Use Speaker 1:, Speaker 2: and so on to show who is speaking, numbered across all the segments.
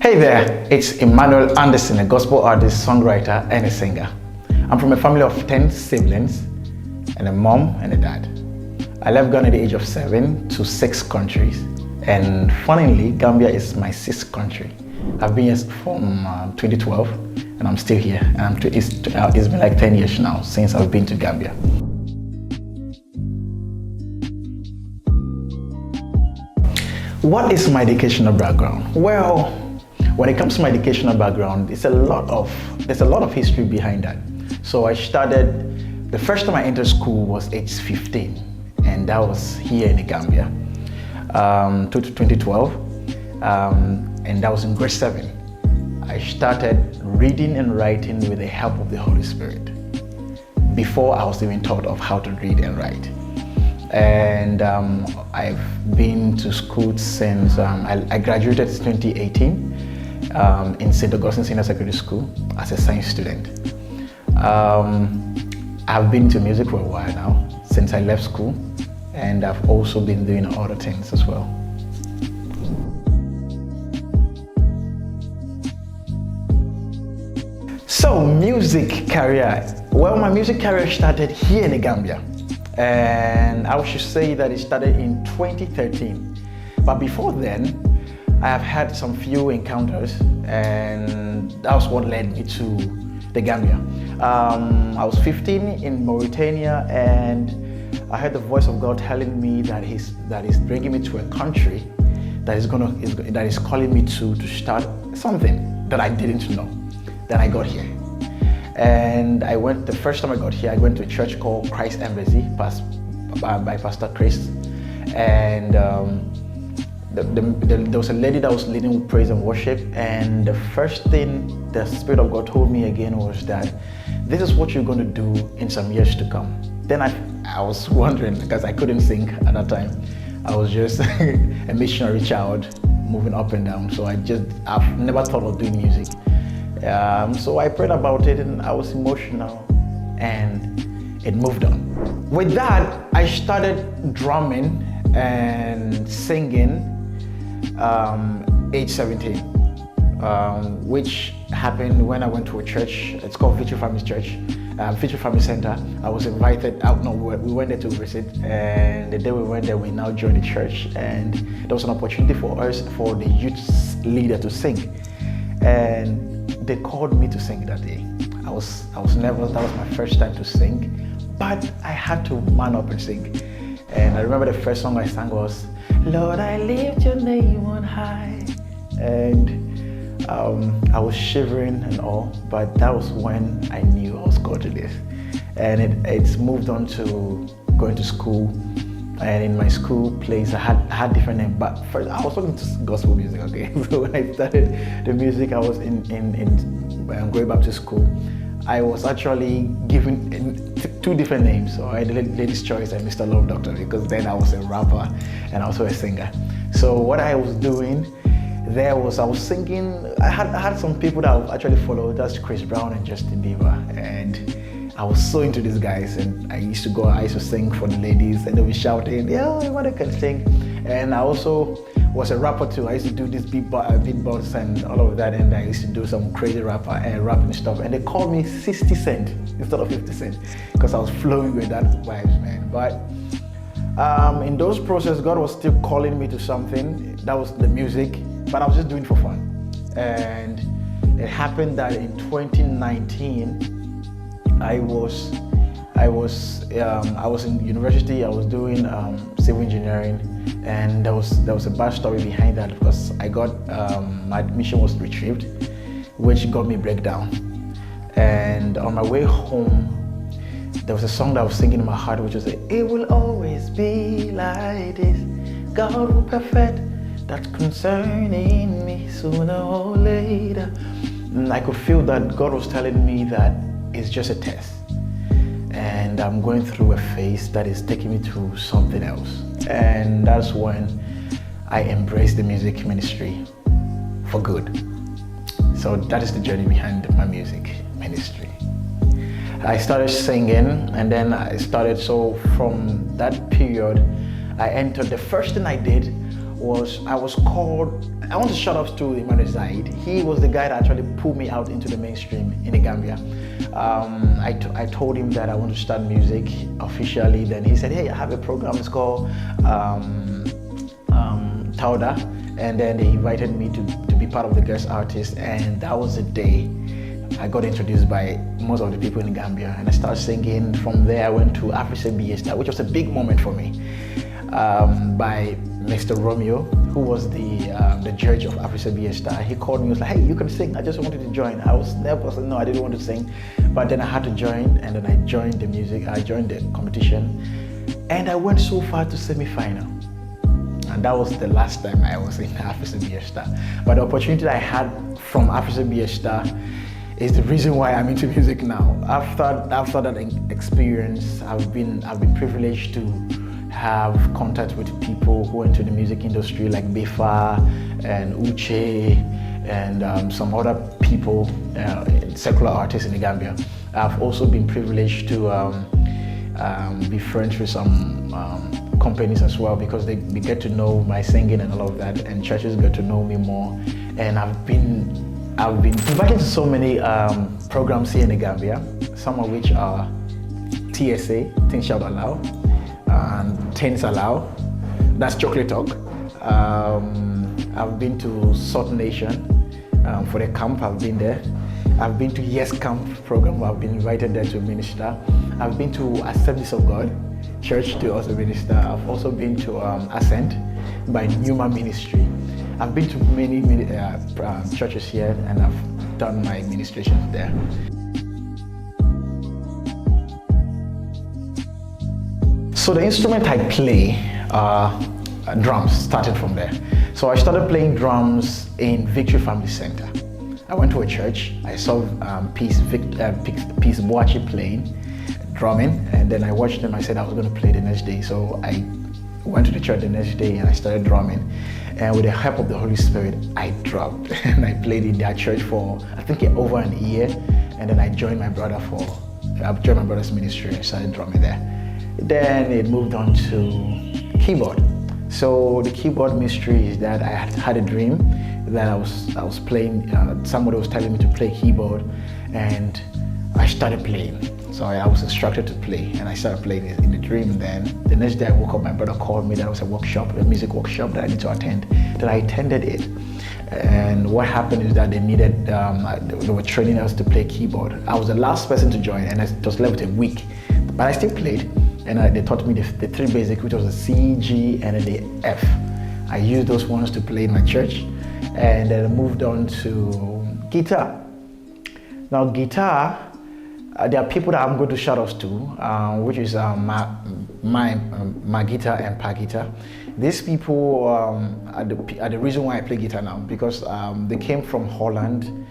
Speaker 1: Hey there, it's Emmanuel Anderson, a gospel artist, songwriter, and a singer. I'm from a family of 10 siblings and a mom and a dad. I left Ghana at the age of 7 to 6 countries, and funnily, Gambia is my 6th country. I've been here from 2012, and I'm still here. And it's been like 10 years now since I've been to Gambia. What is my educational background? Well, when it comes to my educational background, there's a lot of history behind that. So I started, the first time I entered school was age 15, and that was here in the Gambia, 2012, and that was in grade 7. I started reading and writing with the help of the Holy Spirit before I was even taught of how to read and write. And I've been to school since I graduated in 2018 in St. Augustine Senior Secondary School as a science student. I've been to music for a while now, since I left school, and I've also been doing other things as well. So, music career. Well, my music career started here in the Gambia. And I should say that it started in 2013. But before then, I have had some few encounters, and that was what led me to the Gambia. I was 15 in Mauritania, and I heard the voice of God telling me that He's bringing me to a country that is calling me to start something that I didn't know. Then I got here. And the first time I got here, I went to a church called Christ Embassy, by Pastor Chris. And there was a lady that was leading praise and worship. And the first thing the Spirit of God told me again was that this is what you're going to do in some years to come. Then I was wondering, because I couldn't sing at that time. I was just a missionary child moving up and down. So I've never thought of doing music. So I prayed about it, and I was emotional, and it moved on. With that, I started drumming and singing age 17, which happened when I went to a church. It's called Victory Family Church, Victory Family Center. I was invited out. No, we went there to visit, and the day we went there, we now joined the church, and there was an opportunity for the youth leader to sing, and they called me to sing that day. I was nervous. That was my first time to sing, but I had to man up and sing. And I remember the first song I sang was, Lord, I lift your name on high. And I was shivering and all, but that was when I knew I was called to this. And it's moved on to going to school. And in my school place, I had different names. But first, I was talking to gospel music, okay? So when I started the music, I was in Great Baptist School. I was actually given 2 different names. So I had Ladies' Choice and Mr. Love Doctor, because then I was a rapper and also a singer. So what I was doing there was I was singing. I had some people that I actually followed. That's Chris Brown and Justin Bieber, and I was so into these guys, and I used to sing for the ladies, and they were shouting, yeah, everybody can sing. And I also was a rapper too. I used to do this beatbox and all of that, and I used to do some crazy rapping stuff. And they called me 60 Cent instead of 50 Cent, because I was flowing with that vibes, man. But in those process, God was still calling me to something. That was the music, but I was just doing it for fun. And it happened that in 2019, I was in university. I was doing civil engineering, and there was a bad story behind that, because I got my admission was retrieved, which got me breakdown. And on my way home, there was a song that I was singing in my heart, which was "It will always be like this. God will perfect that concerning me sooner or later." And I could feel that God was telling me that it's just a test, and I'm going through a phase that is taking me to something else. And that's when I embraced the music ministry for good. So that is the journey behind my music ministry. I started singing, and then so from that period, I entered. The first thing I did was I was called I want to shout out to Emmanuel Anderson. He was the guy that actually pulled me out into the mainstream in the Gambia. I told him that I want to start music officially. Then he said, hey, I have a program, it's called Tauda. And then they invited me to be part of the guest artist. And that was the day I got introduced by most of the people in Gambia. And I started singing. From there, I went to Africa BStar, which was a big moment for me, by Mr. Romeo, who was the judge of Africa BStar. He called me, he was like, hey, you can sing. I just wanted to join. I was nervous, no, I didn't want to sing. But then I had to join, and then I joined the music, I joined the competition. And I went so far to semi-final. And that was the last time I was in Africa BStar. But the opportunity I had from Africa BStar is the reason why I'm into music now. After that experience, I've been privileged to have contact with people who are into the music industry like Befa and Uche and some other people, secular artists in the Gambia. I've also been privileged to be friends with some companies as well, because they get to know my singing and all of that, and churches get to know me more. And I've been invited to so many programs here in the Gambia, some of which are TSA, Things Shout Allow, and Things Allow, that's Chocolate Talk. I've been to Salt Nation for the camp, I've been there. I've been to Yes Camp program, I've been invited there to minister. I've been to Assemblies of God Church to also minister. I've also been to Ascent by Numa Ministry. I've been to many churches here, and I've done my ministrations there. So the instrument I play are drums, started from there. So I started playing drums in Victory Family Center. I went to a church, I saw Peace Boachi playing, drumming, and then I watched them. I said I was going to play the next day. So I went to the church the next day and I started drumming. And with the help of the Holy Spirit, I drummed. And I played in their church for, I think, over an year. And then I joined my brother my brother's ministry and started drumming there. Then it moved on to keyboard. So the keyboard mystery is that I had a dream that I was playing, somebody was telling me to play keyboard, and I started playing. So I was instructed to play, and I started playing in the dream. Then the next day I woke up, my brother called me, there was a workshop, a music workshop that I need to attend. Then I attended it. And what happened is that they were training us to play keyboard. I was the last person to join, and I was left with a week. But I still played, and they taught me the three basic, which was the C, G, and then the F. I used those ones to play in my church, and then I moved on to guitar. Now guitar, there are people that I'm going to shout out to, which is my guitar and Pa guitar. These people are the reason why I play guitar now, because they came from Holland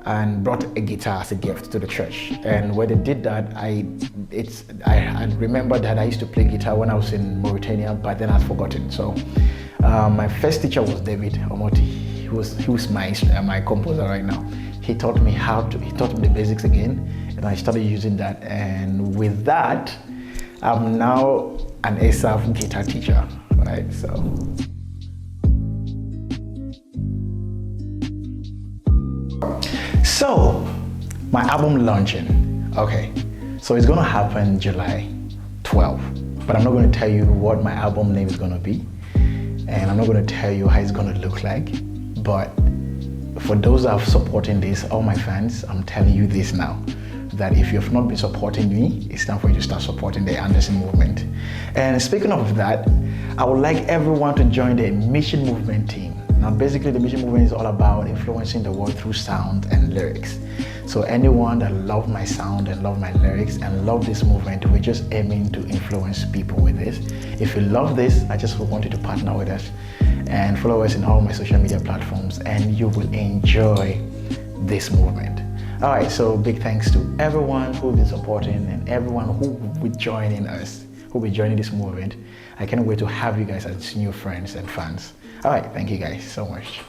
Speaker 1: and brought a guitar as a gift to the church. And when they did that, I remember that I used to play guitar when I was in Mauritania, but then I'd forgotten. So my first teacher was David Omoti. He was my composer right now. He taught me the basics again, and I started using that. And with that, I'm now an ASAF guitar teacher, right? So my album launching, okay. So it's gonna happen July 12th, but I'm not gonna tell you what my album name is gonna be, and I'm not gonna tell you how it's gonna look like, but for those that are supporting this, all my fans, I'm telling you this now, that if you've not been supporting me, it's time for you to start supporting the Anderson movement. And speaking of that, I would like everyone to join the Mission Movement team. Now basically the Mission Movement is all about influencing the world through sound and lyrics. So anyone that love my sound and love my lyrics and love this movement, we're just aiming to influence people with this. If you love this, I just want you to partner with us and follow us in all my social media platforms, and you will enjoy this movement. All right, so big thanks to everyone who's been supporting and everyone who will be joining us, who will be joining this movement. I can't wait to have you guys as new friends and fans. All right, thank you guys so much.